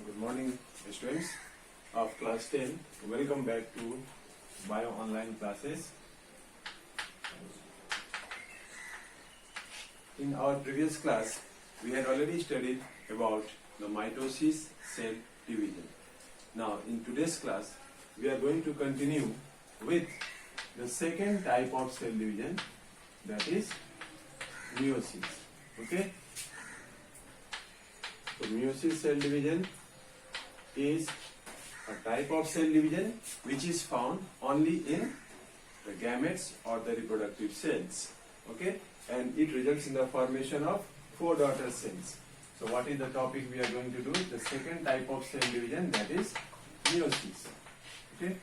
Good morning, students of class 10. Welcome back to Bio Online classes. In our previous class, we had already studied about the mitosis cell division. Now, in today's class, we are going to continue with the second type of cell division, that is meiosis. Okay? So, meiosis cell division is a type of cell division which is found only in the gametes or the reproductive cells. Okay? And it results in the formation of 4 daughter cells. So what is the topic we are going to do? The second type of cell division, that is meiosis. Okay?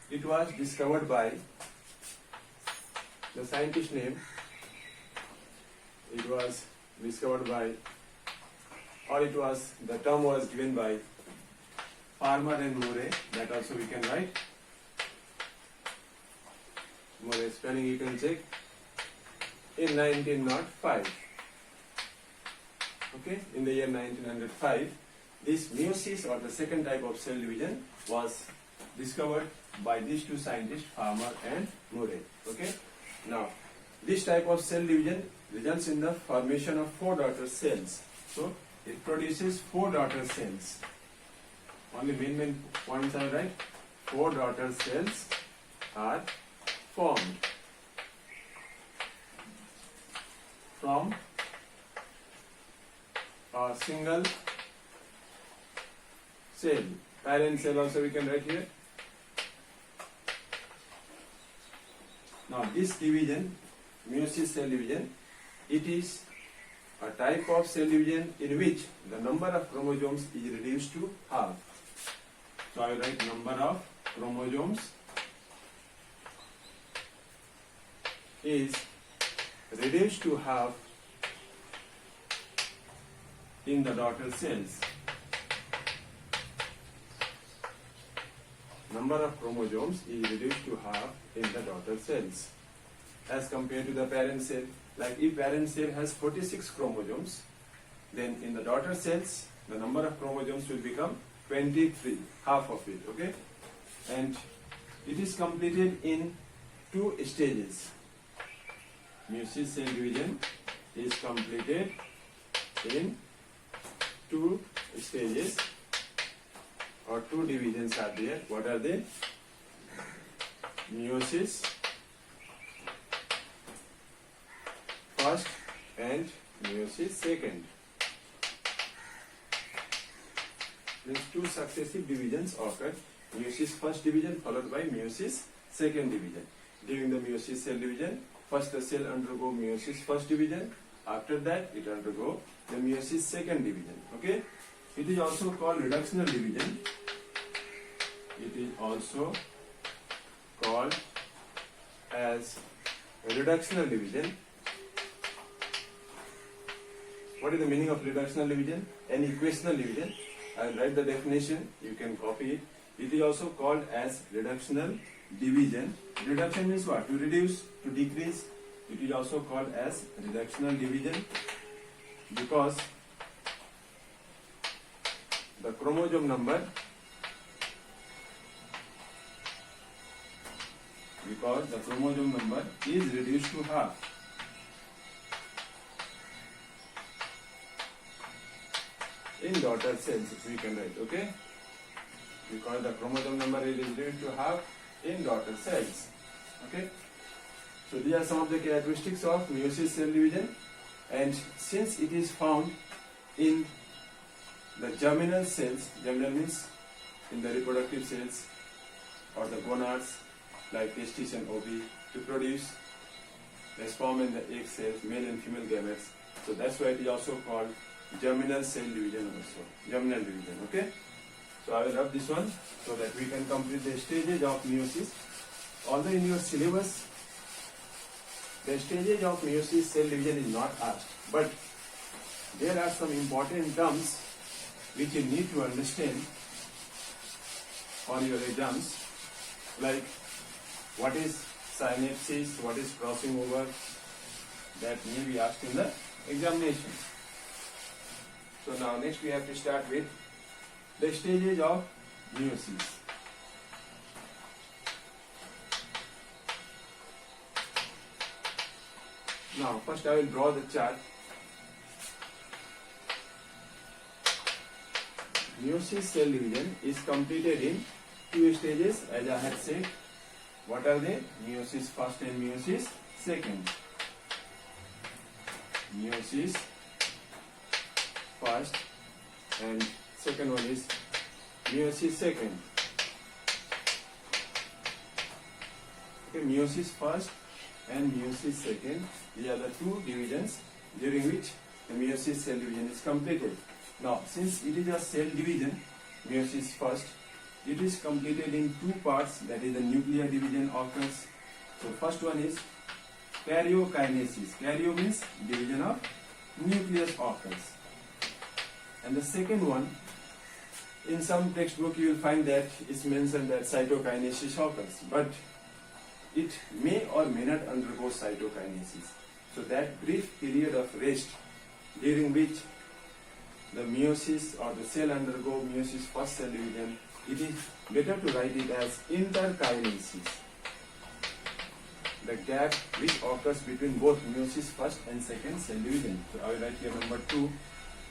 It was discovered by the scientist name. It was discovered by, or it was, the term was given by Farmer and Murray. That also we can write. Murray spelling you can check. In 1905. Okay, in the year 1905, this meiosis or the second type of cell division was discovered by these two scientists, Farmer and Murray. Okay, now this type of cell division results in the formation of 4 daughter cells. So it produces 4 daughter cells. Only main points are right. 4 daughter cells are formed from a single cell. Parent cell also we can write here. Now this division, meiosis cell division, it is a type of cell division in which the number of chromosomes is reduced to half. So I will write number of chromosomes is reduced to half in the daughter cells. Number of chromosomes is reduced to half in the daughter cells as compared to the parent cell. Like if parent cell has 46 chromosomes, then in the daughter cells the number of chromosomes will become 23, half of it. Okay, and it is completed in 2 stages. Meiosis cell division is completed in 2 stages, or 2 divisions are there. What are they? Meiosis first and meiosis second. These 2 successive divisions occur. Meiosis first division followed by meiosis second division. During the meiosis cell division, first the cell undergo meiosis first division. After that, it undergo the meiosis second division. Okay? It is also called reductional division. It is also called as reductional division. What is the meaning of reductional division? An equational division. I will write the definition. You can copy it. It is also called as reductional division. Reduction means what? To reduce, to decrease. It is also called as reductional division because the chromosome number is reduced to half. In daughter cells, we can write, okay? Because the chromosome number is reduced to half in daughter cells. Okay? So these are some of the characteristics of meiosis cell division, and since it is found in the germinal cells, germinal means in the reproductive cells or the gonads like testis and ovary, to produce the sperm and the egg cells, male and female gametes. So that's why it is also called germinal cell division also. Germinal division, okay? So I will rub this one so that we can complete the stages of meiosis. Although in your syllabus, the stages of meiosis cell division is not asked, but there are some important terms which you need to understand for your exams, like what is synapsis, what is crossing over, that may be asked in the examination. So now next we have to start with the stages of meiosis. Now, first I will draw the chart. Meiosis cell division is completed in two stages, as I had said. What are they? Meiosis first and meiosis second. Meiosis first and second one is meiosis second. Okay, meiosis first and meiosis second, these are the two divisions during which the meiosis cell division is completed. Now, since it is a cell division, meiosis first, it is completed in two parts, that is the nuclear division occurs. So first one is karyokinesis. Karyo means division of nucleus occurs. And the second one, in some textbook you will find that it's mentioned that cytokinesis occurs, but it may or may not undergo cytokinesis. So that brief period of rest during which the meiosis or the cell undergo meiosis first cell division, it is better to write it as interkinesis. The gap which occurs between both meiosis first and second cell division. So I will write here number 2.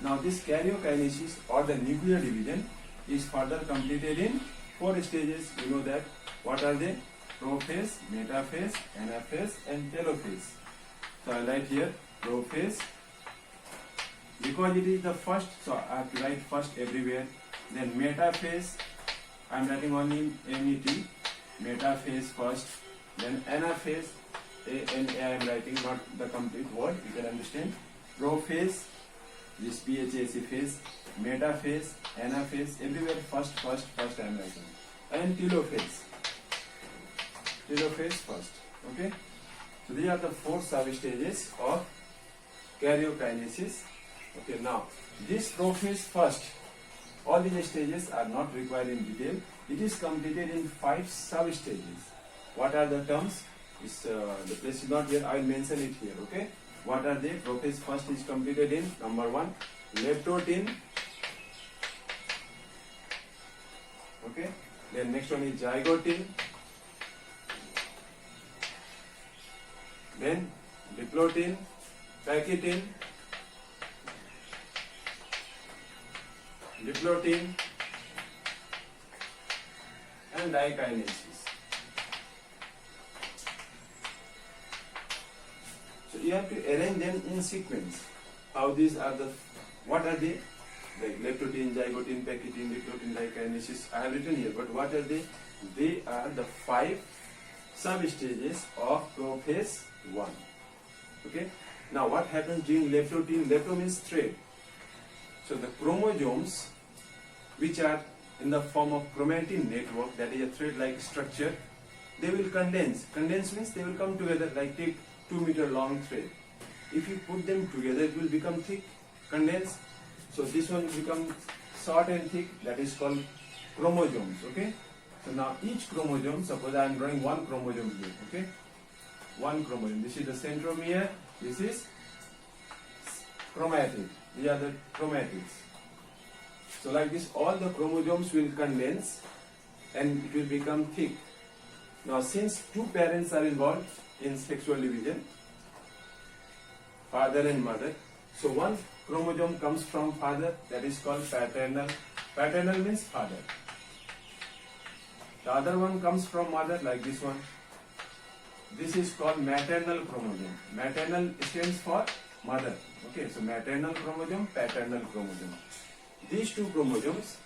Now this karyokinesis or the nuclear division is further completed in 4 stages. You know that. What are they? Prophase, metaphase, anaphase and telophase. So I will write here prophase. Because it is the first, so I have to write first everywhere. Then metaphase, I am writing only MET, metaphase first. Then anaphase, A-N-A I am writing, not the complete word, you can understand. Prophase, this PHAC phase, metaphase, anaphase, everywhere first I am writing. And telophase. Telophase first, okay. So these are the 4 sub-stages of karyokinesis. Okay, now this prophase first, all these stages are not required in detail. It is completed in 5 sub-stages. What are the terms? The place is not here, I will mention it here, okay. What are they? Prophase first is completed in number 1, leptotin. Okay, then next one is zygotin. Then diplotin, pakitin, diplotin and dikinesis. So you have to arrange them in sequence. How these are the, what are they? Like leptotin, zygotin, pakitin, diplotin, dikinesis. I have written here, but what are they? They are the 5 sub-stages of prophase 1. Okay. Now what happens during leptotin? Lepto means thread. So the chromosomes which are in the form of chromatin network, that is a thread-like structure, they will condense. Condense means they will come together, like take 2-meter long thread. If you put them together, it will become thick, condense. So this one will become short and thick, that is called chromosomes, okay. So now each chromosome, suppose I am drawing one chromosome here, okay. One chromosome, this is the centromere, this is chromatid, these are the chromatids. So like this, all the chromosomes will condense and it will become thick. Now since 2 parents are involved in sexual division, father and mother, so one chromosome comes from father, that is called paternal. Paternal means father. The other one comes from mother, like this one. This is called maternal chromosome. Maternal stands for mother. Okay, so maternal chromosome, paternal chromosome. These 2 chromosomes,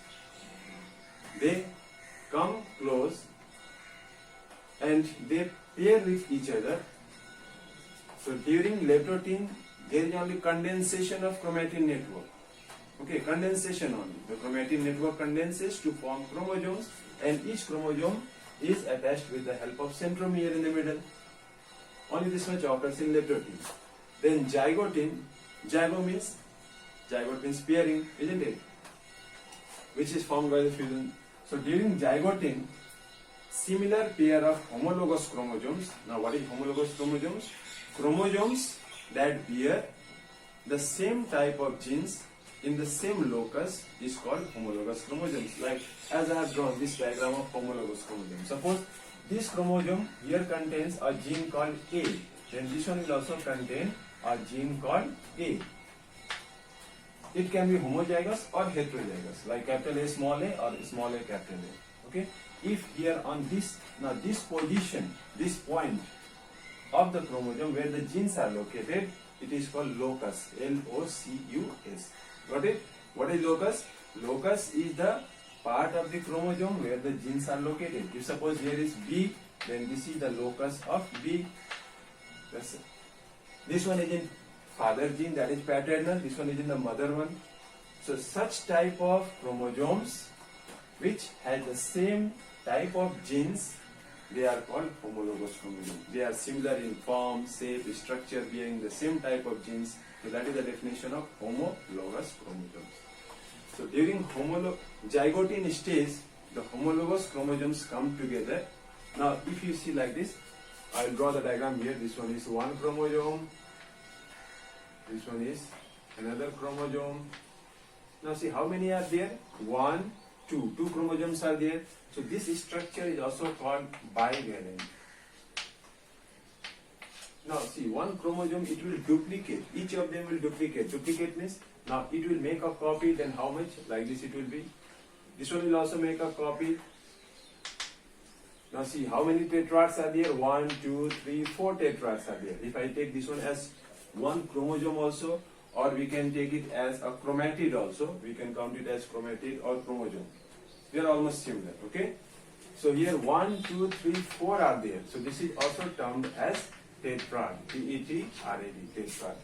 they come close and they pair with each other. So during leptotin, there is only condensation of chromatin network. Okay, condensation only. The chromatin network condenses to form chromosomes, and each chromosome is attached with the help of centromere in the middle. Only this much occurs in leptotin. Then zygotin, zygo means pairing, isn't it? Which is formed by the fusion. So during zygotin, similar pair of homologous chromosomes. Now what is homologous chromosomes? Chromosomes that bear the same type of genes in the same locus is called homologous chromosomes. Like as I have drawn this diagram of homologous chromosome. Suppose this chromosome here contains a gene called A, then this one will also contain a gene called A. It can be homozygous or heterozygous, like capital A small a or small a capital A. Okay. If here on this, now this position, this point of the chromosome where the genes are located, it is called locus, L-O-C-U-S. Got it? What is locus? Locus is the part of the chromosome where the genes are located. If suppose here is B, then this is the locus of B. That's it. This one is in father gene, that is paternal. This one is in the mother one. So such type of chromosomes which has the same type of genes, they are called homologous chromosomes. They are similar in form, shape, structure, bearing the same type of genes. So that is the definition of homologous chromosomes. So during zygote stage, the homologous chromosomes come together. Now if you see like this, I will draw the diagram here. This one is one chromosome. This one is another chromosome. Now see how many are there? 1, 2. 2 chromosomes are there. So this structure is also called bivalent. Now see, one chromosome, it will duplicate. Each of them will duplicate. Duplicate means now it will make a copy. Then how much? Like this it will be. This one will also make a copy. Now see how many tetrads are there? 1, 2, 3, 4 tetrads are there. If I take this one as one chromosome also, or we can take it as a chromatid also. We can count it as chromatid or chromosome. They are almost similar. Okay. So here 1, 2, 3, 4 are there. So this is also termed as tetrad. T-E-T-R-A-D. Tetrad.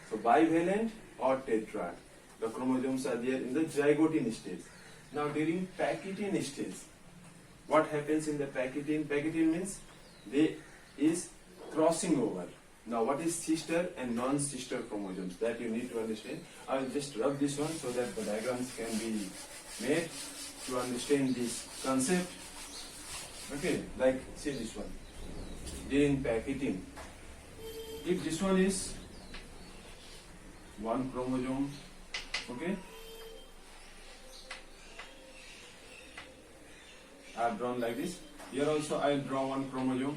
So bivalent or tetrad. The chromosomes are there in the zygote stage. Now during Pachytene stage, what happens in the Pachytene? Pachytene means they is crossing over. Now what is sister and non-sister chromosomes? That you need to understand. I will just rub this one so that the diagrams can be made to understand this concept. Okay, like say this one. During Pachytene, if this one is one chromosome, okay, I have drawn like this. Here also I will draw one chromosome.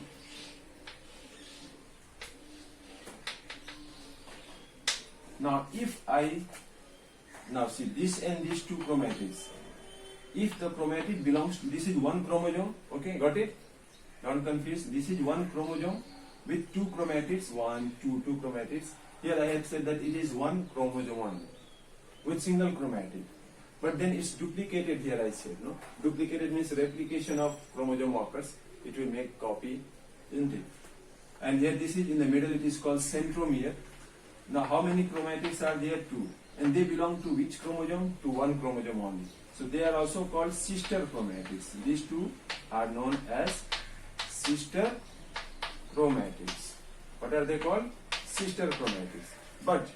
Now if now see this and these two chromatids. If the chromatid belongs to, this is one chromosome, okay, got it? Don't confuse. This is one chromosome with two chromatids, 1, 2, 2 chromatids. Here I have said that it is one chromosome only with single chromatid. But then it's duplicated here, I said, no? Duplicated means replication of chromosome occurs. It will make copy, isn't it? And here this is in the middle, it is called centromere. Now how many chromatids are there? 2. And they belong to which chromosome? To one chromosome only. So they are also called sister chromatids. These two are known as sister chromatids. What are they called? Sister chromatids. But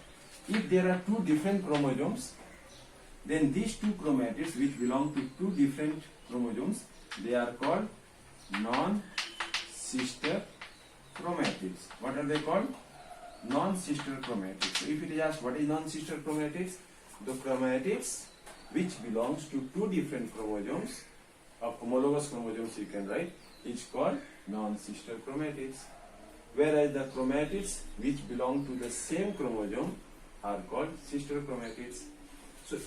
if there are two different chromosomes, then these two chromatids which belong to two different chromosomes, they are called non-sister chromatids. What are they called? Non-sister chromatids. So if it is asked what is non-sister chromatids, the chromatids which belongs to two different chromosomes, of homologous chromosomes you can write, is called non-sister chromatids. Whereas the chromatids which belong to the same chromosome are called sister chromatids. So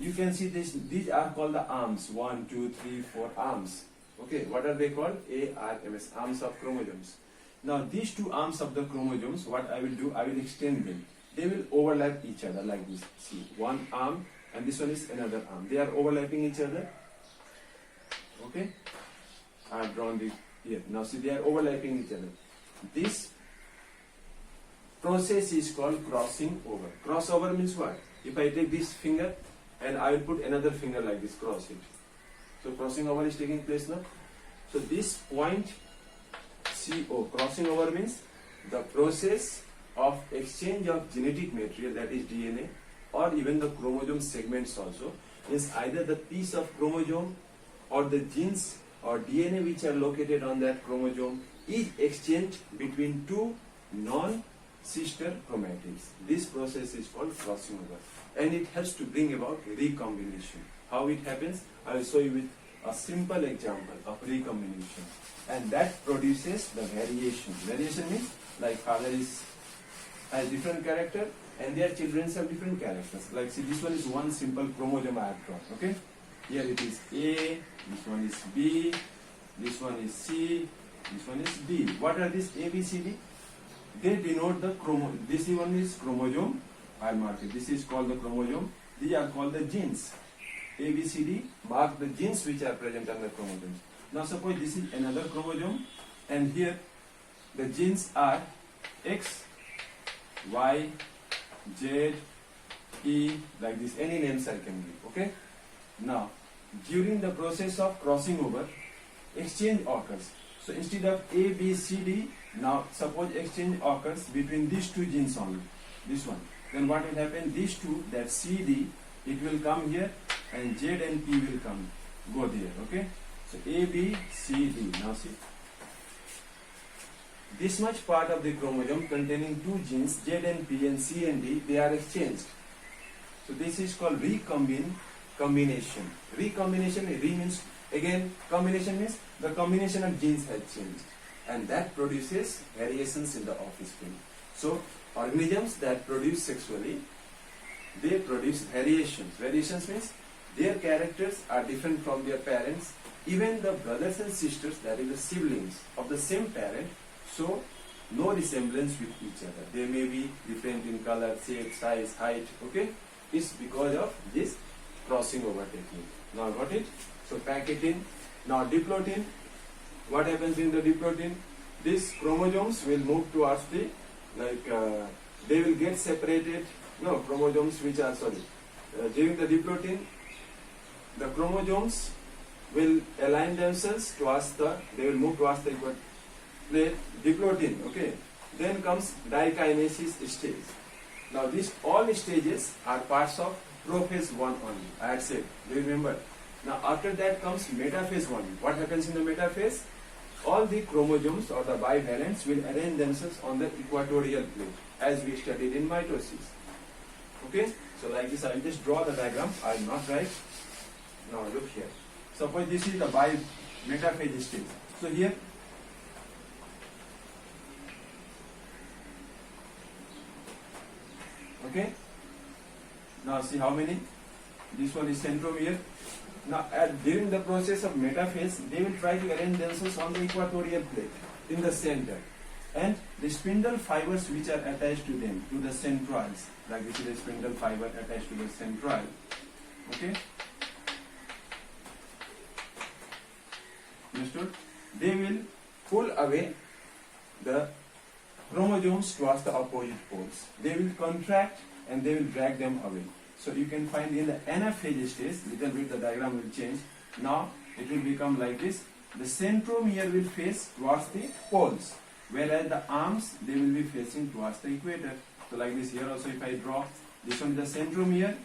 you can see this, these are called the arms, 1, 2, 3, 4 arms. Okay, what are they called? ARMS, arms of chromosomes. Now these two arms of the chromosomes, what I will do, I will extend them. They will overlap each other like this. See, one arm and this one is another arm. They are overlapping each other. Okay, I have drawn the here. Now see, they are overlapping each other. This process is called crossing over. Crossover means what? If I take this finger and I will put another finger like this, cross it. So crossing over is taking place now. So this point CO, crossing over means the process of exchange of genetic material, that is DNA, or even the chromosome segments also, is either the piece of chromosome or the genes or DNA which are located on that chromosome is exchanged between two sister chromatids. This process is called crossing over, and it helps to bring about recombination. How it happens? I will show you with a simple example of recombination, and that produces the variation. Variation means like father has different character and their children have different characters. Like see, this one is one simple chromosome I have drawn. Okay, here it is A, this one is B, this one is C, this one is D. What are these A, B, C, D? They denote the chromosome. This one is chromosome. I'll mark it. This is called the chromosome. These are called the genes. A, B, C, D mark the genes which are present on the chromosomes. Now suppose this is another chromosome, and here the genes are X, Y, Z, E, like this. Any names I can give. Okay. Now during the process of crossing over, exchange occurs. So instead of A, B, C, D, now suppose exchange occurs between these two genes only. This one. Then what will happen? These two, that C, D, it will come here, and Z and P will go there. Okay. So A, B, C, D. Now see. This much part of the chromosome containing two genes, Z and P and C and D, they are exchanged. So this is called combination. Recombination, re means again, combination means the combination of genes has changed, and that produces variations in the offspring. So organisms that produce sexually, they produce variations. Variations means their characters are different from their parents. Even the brothers and sisters, that is the siblings of the same parent, so no resemblance with each other. They may be different in color, shape, size, height. Okay, it's because of this crossing over technique. Now got it? So pack it in. Now diplotin. What happens in the diplotin? These chromosomes will move towards the they will get separated. No, chromosomes which are during the diplotin, the chromosomes will align themselves towards they will move towards the diplotin. Okay. Then comes dikinesis stage. Now these all stages are parts of prophase 1 only. I had said. Do you remember? Now after that comes metaphase 1. What happens in the metaphase? All the chromosomes or the bivalents will arrange themselves on the equatorial plate, as we studied in mitosis. Okay, so like this, I will just draw the diagram. I will not write. Now look here. Suppose this is the metaphase stage. So here, okay. Now see how many? This one is centromere. Now during the process of metaphase, they will try to arrange themselves on the equatorial plate in the center, and the spindle fibers which are attached to them, to the centroids, like this is a spindle fiber attached to the centroid. Okay, understood? They will pull away the chromosomes towards the opposite poles. They will contract and they will drag them away. So you can find in the anaphase stage, little bit the diagram will change. Now it will become like this. The centromere will face towards the poles, whereas the arms, they will be facing towards the equator. So like this here also, if I draw, this one is the centromere,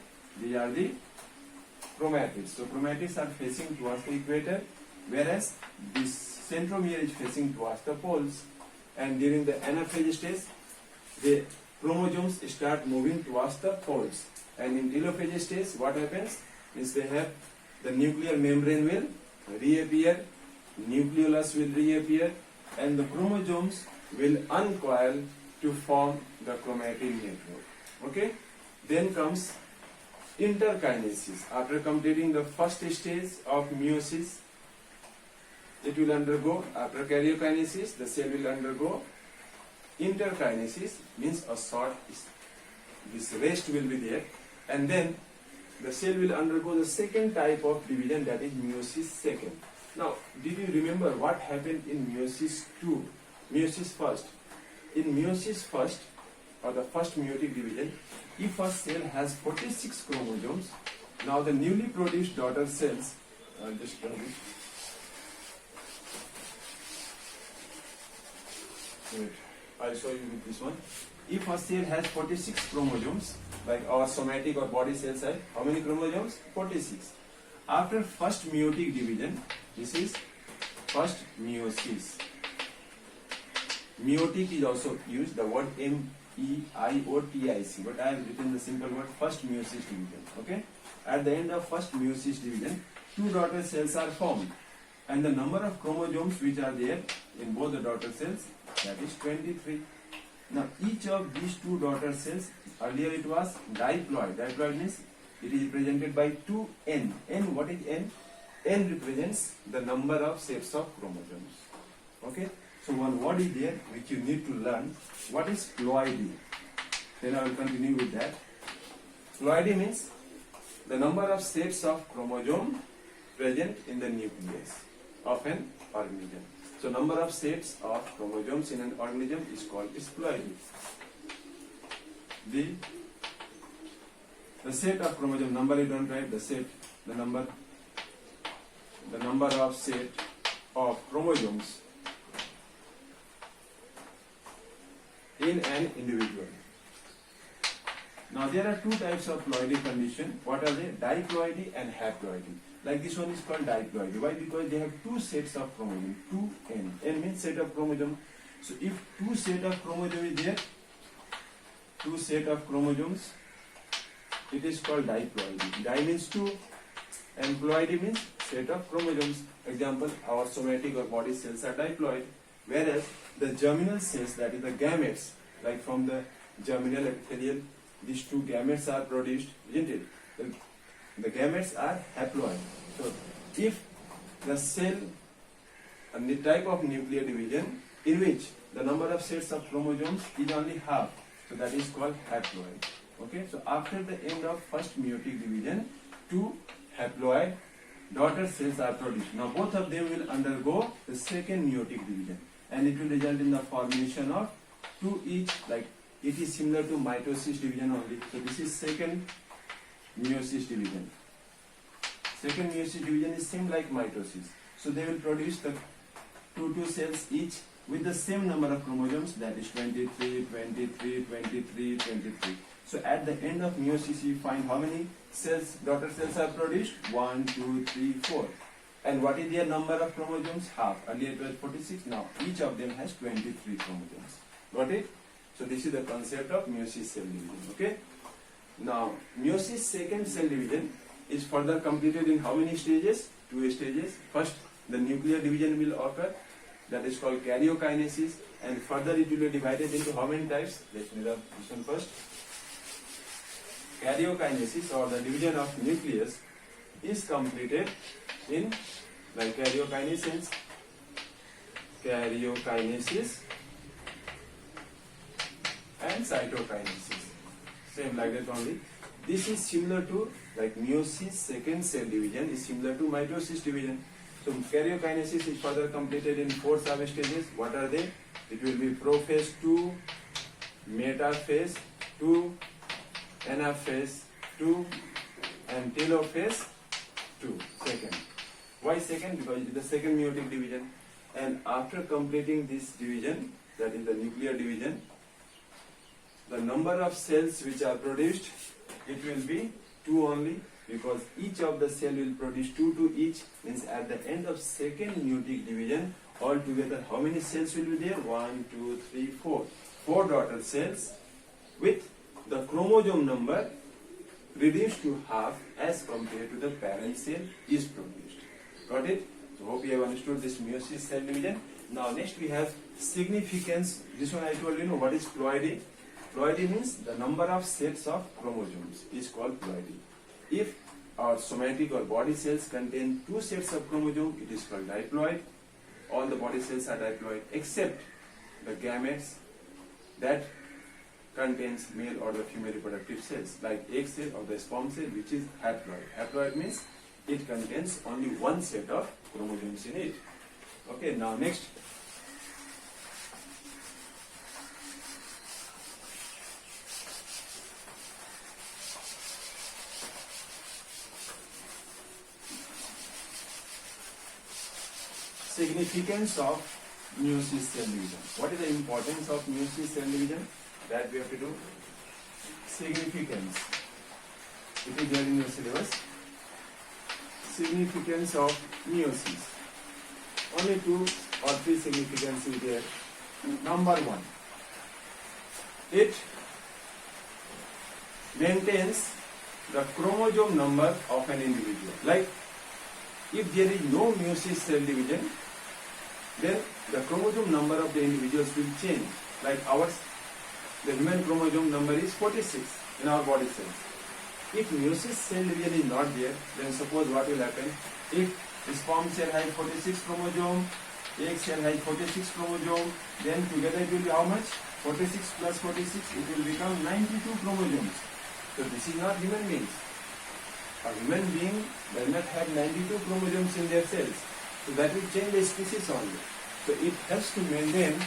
these are the chromatids. So chromatids are facing towards the equator, whereas this centromere is facing towards the poles. And during the anaphase stage, the chromosomes start moving towards the poles. And in telophase stage, what happens is they have the nuclear membrane will reappear, nucleolus will reappear, and the chromosomes will uncoil to form the chromatin network. Okay? Then comes interkinesis. After completing the first stage of meiosis, it will undergo, after karyokinesis, the cell will undergo interkinesis, means a short, this rest will be there, and then the cell will undergo the second type of division, that is meiosis second. Now, did you remember what happened in meiosis 2, meiosis first? In meiosis first, or the first meiotic division, if a cell has 46 chromosomes, now the newly produced daughter cells, just turn it. Wait, I'll show you with this one. If a cell has 46 chromosomes, like our somatic or body cells have, how many chromosomes? 46. After first meiotic division, this is first meiosis. Meiotic is also used, the word meiotic, but I have written the simple word first meiosis division. Okay, at the end of first meiosis division, two daughter cells are formed, and the number of chromosomes which are there in both the daughter cells, that is 23. Now each of these two daughter cells, earlier it was diploid. Diploid means it is represented by 2n. N, what is n? N represents the number of sets of chromosomes. Okay, so one word is there which you need to learn. What is ploidy? Then I will continue with that. Ploidy means the number of sets of chromosome present in the nucleus of an organism. So number of sets of chromosomes in an organism is called ploidy. The set of chromosome number, you don't write the set, the number of set of chromosomes in an individual. Now there are two types of ploidy condition. What are they? Diploidy and haploidy. Like this one is called diploidy. Why? Because they have two sets of chromosome. 2n. N means set of chromosome. So if two set of chromosome is there, two set of chromosomes, it is called diploidy. Di means two, and ploidy means set of chromosomes. Example, our somatic or body cells are diploid, whereas the germinal cells, that is the gametes, like from the germinal epithelial, these two gametes are produced, isn't it? The gametes are haploid. So if the cell and the type of nuclear division in which the number of sets of chromosomes is only half, so that is called haploid. Okay, so after the end of first meiotic division, two haploid daughter cells are produced. Now both of them will undergo the second meiotic division, and it will result in the formation of two each. Like it is similar to mitosis division only. So this is second meiosis division. Second meiosis division is same like mitosis. So they will produce the two cells each with the same number of chromosomes, that is 23, 23, 23, 23. So at the end of meiosis, you find how many cells, daughter cells are produced? 1, 2, 3, 4. And what is their number of chromosomes? Half. Earlier it was 46. Now each of them has 23 chromosomes. Got it? So this is the concept of meiosis cell division. Okay. Now meiosis second cell division is further completed in how many stages? 2 stages. First, the nuclear division will occur. That is called karyokinesis. And further it will be divided into how many types? Let's read this one first. Karyokinesis, or the division of nucleus, is completed in like karyokinesis and cytokinesis. Same like that only. This is similar to like meiosis second cell division is similar to mitosis division. So karyokinesis is further completed in 4 sub-stages. What are they? It will be prophase 2, metaphase 2, anaphase 2, and telophase 2. Second. Why second? Because it is the second meiotic division. And after completing this division, that is the nuclear division, the number of cells which are produced, it will be 2 only, because each of the cell will produce 2 each. Means at the end of second meiotic division, altogether how many cells will be there? 1, 2, 3, 4. 4 daughter cells with the chromosome number reduced to half as compared to the parent cell is produced. Got it? So hope you have understood this meiosis cell division. Now next we have significance. This one I told you know what is ploidy. Ploidy means the number of sets of chromosomes is called ploidy. If our somatic or body cells contain 2 sets of chromosomes, it is called diploid. All the body cells are diploid except the gametes that contains male or the female reproductive cells, like egg cell or the sperm cell, which is haploid. Haploid means it contains only 1 set of chromosomes in it. Okay, now next. Significance of meiosis cell division. What is the importance of meiosis cell division? That we have to do. Significance. It is there in your syllabus. Significance of meiosis. Only 2 or 3 significance is there. Number 1. it maintains the chromosome number of an individual. Like, if there is no meiosis cell division, then the chromosome number of the individuals will change. Like ours, the human chromosome number is 46 in our body cells. If meiosis cell division is not there, then suppose what will happen? If sperm cell has 46 chromosome, egg cell has 46 chromosome, then together it will be how much? 46 plus 46, it will become 92 chromosomes. So this is not human beings. A human being does not have 92 chromosomes in their cells. So that will change the species only. So it helps to maintain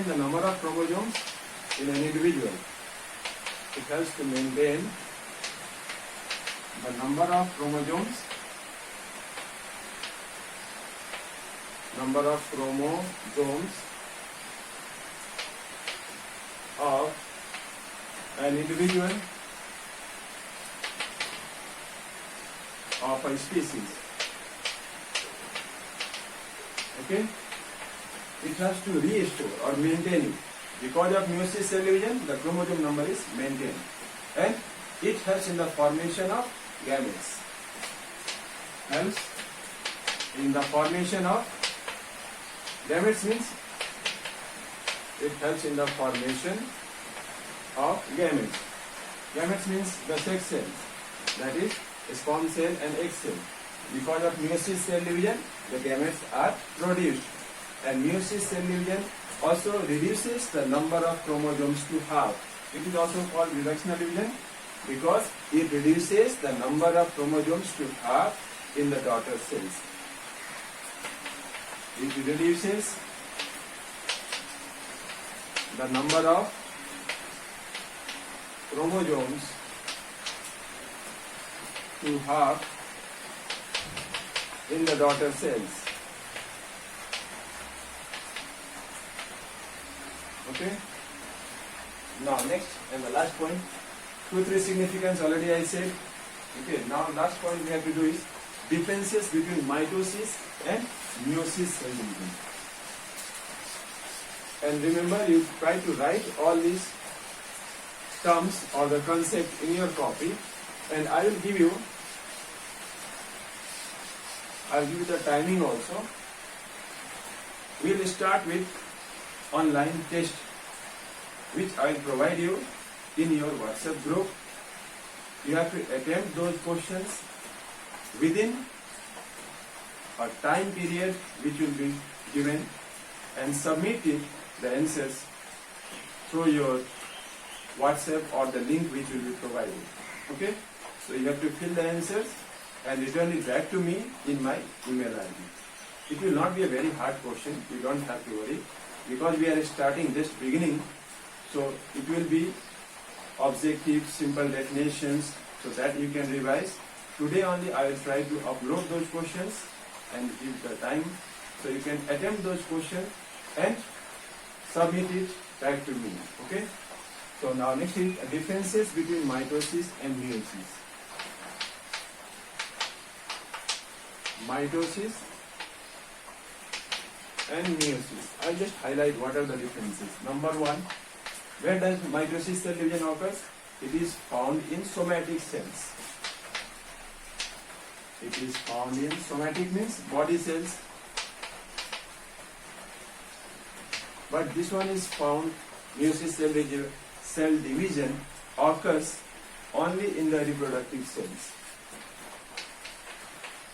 the number of chromosomes in an individual. It helps to maintain the number of chromosomes of an individual of a species. Okay? It has to restore or maintain it. Because of meiosis cell division, the chromosome number is maintained. And it helps in the formation of gametes. Helps in the formation of gametes means it helps in the formation of gametes. Gametes means the sex cells. That is sperm cell and egg cell. Because of meiosis cell division, the gametes are produced. And meiosis cell division also reduces the number of chromosomes to half. It is also called reductional division because it reduces the number of chromosomes to half in the daughter cells. It reduces the number of chromosomes to half in the daughter cells. Okay. Now next and the last point, 2-3 significance already I said. Okay. Now last point we have to do is differences between mitosis and meiosis cell division. And remember, you try to write all these terms or the concept in your copy, and I will give you the timing also. We will start with online test, which I will provide you in your WhatsApp group. You have to attempt those questions within a time period which will be given and submit the answers through your WhatsApp or the link which will be provided. Okay? So you have to fill the answers and return it back to me in my email ID. It will not be a very hard question, you don't have to worry, because we are starting just beginning, so it will be objective, simple definitions, so that you can revise. Today only I will try to upload those questions and give the time, so you can attempt those questions and submit it back to me. Okay? So now next is differences between mitosis and meiosis. Mitosis and meiosis. I'll just highlight what are the differences. Number one, where does mitosis cell division occurs? It is found in somatic cells. It is found in somatic means body cells. But this one is found, meiosis cell division occurs only in the reproductive cells.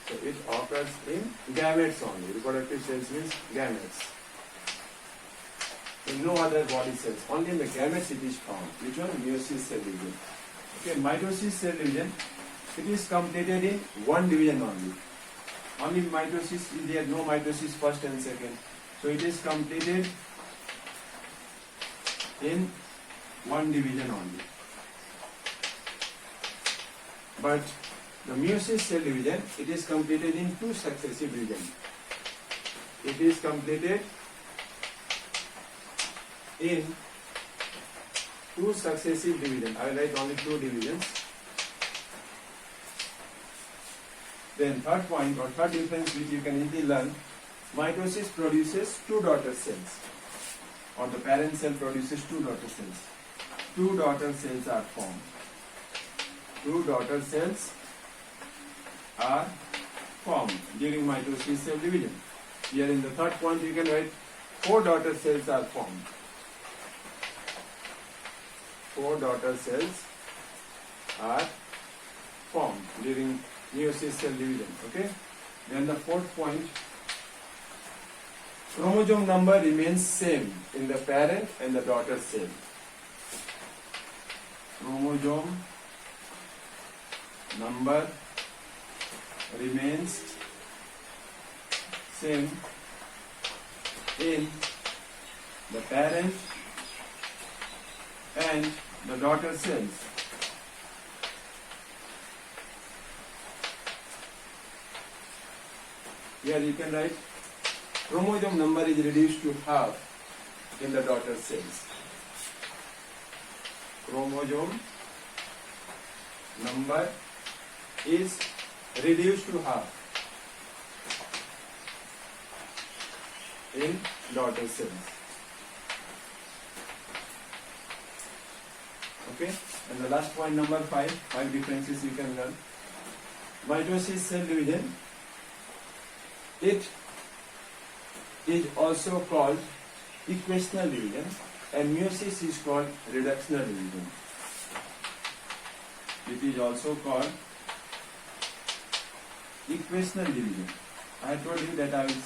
So it occurs in gametes only. Reproductive cells means gametes. In no other body cells. Only in the gametes it is found. Which one? Meiosis cell division. Okay, mitosis cell division, it is completed in one division only. Only mitosis is there, no mitosis first and second. So it is completed in one division only. But the meiosis cell division, it is completed in two successive divisions. It is completed in two successive divisions. I will write only two divisions. Then third point or third difference which you can easily learn, mitosis produces two daughter cells, or the parent cell produces two daughter cells. Two daughter cells are formed. Two daughter cells are formed during mitosis cell division. Here in the third point you can write four daughter cells are formed. Four daughter cells are formed during meiosis cell division. Okay. Then the fourth point, chromosome number remains same in the parent and the daughter cell. Chromosome number remains same in the parent and the daughter cells. Here you can write chromosome number is reduced to half in the daughter cells. Chromosome number is reduced to half in daughter cells. Okay, and the last point, number 5, 5 differences you can learn. Mitosis cell division, it is also called equational division, and meiosis is called reductional division. It is also called equational division. I told you that I will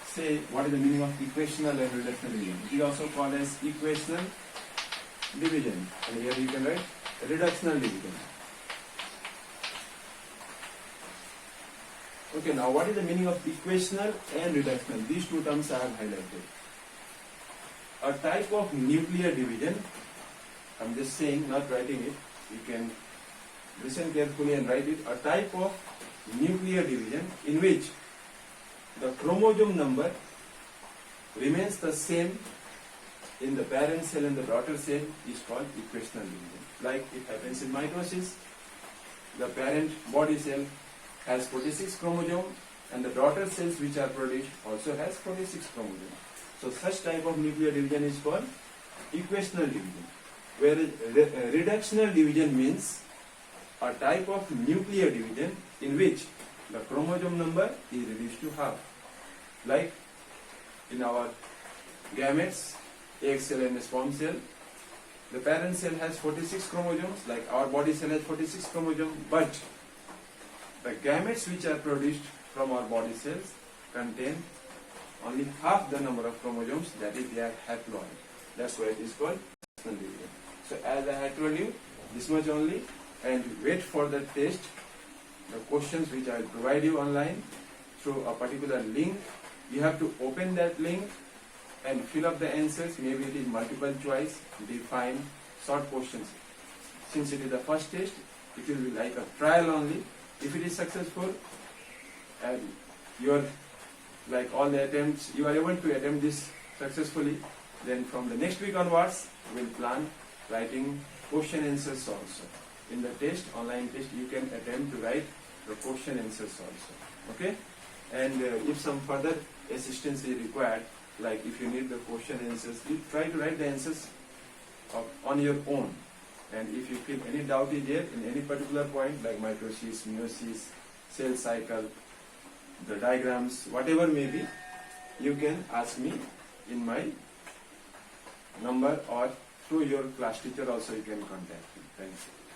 say what is the meaning of equational and reductional division. It is also called as equational division, and here you can write reductional division. Okay, now what is the meaning of equational and reductional? These two terms I have highlighted. A type of nuclear division, I'm just saying, not writing it, you can listen carefully and write it. A type of nuclear division in which the chromosome number remains the same in the parent cell and the daughter cell is called equational division. Like it happens in mitosis, the parent body cell has 46 chromosomes and the daughter cells which are produced also has 46 chromosomes. So such type of nuclear division is called equational division. Whereas reductional division means a type of nuclear division in which the chromosome number is reduced to half. Like in our gametes, egg cell and sperm cell, the parent cell has 46 chromosomes, like our body cell has 46 chromosomes, but the gametes which are produced from our body cells contain only half the number of chromosomes, that is they are haploid. That's why it is called equational division. So as I had told you, this much only, and wait for the test, the questions which I will provide you online through a particular link. You have to open that link and fill up the answers. Maybe it is multiple choice, define, short questions. Since it is the first test, it will be like a trial only. If it is successful and you are like all the attempts, you are able to attempt this successfully, then from the next week onwards, we will plan writing question answers also. In the test, online test, you can attempt to write the question answers also. Okay? And if some further assistance is required, like if you need the question answers, you try to write the answers on your own. And if you feel any doubt is there in any particular point, like mitosis, meiosis, cell cycle, the diagrams, whatever may be, you can ask me in my number or through your class teacher also you can contact me. Thank you.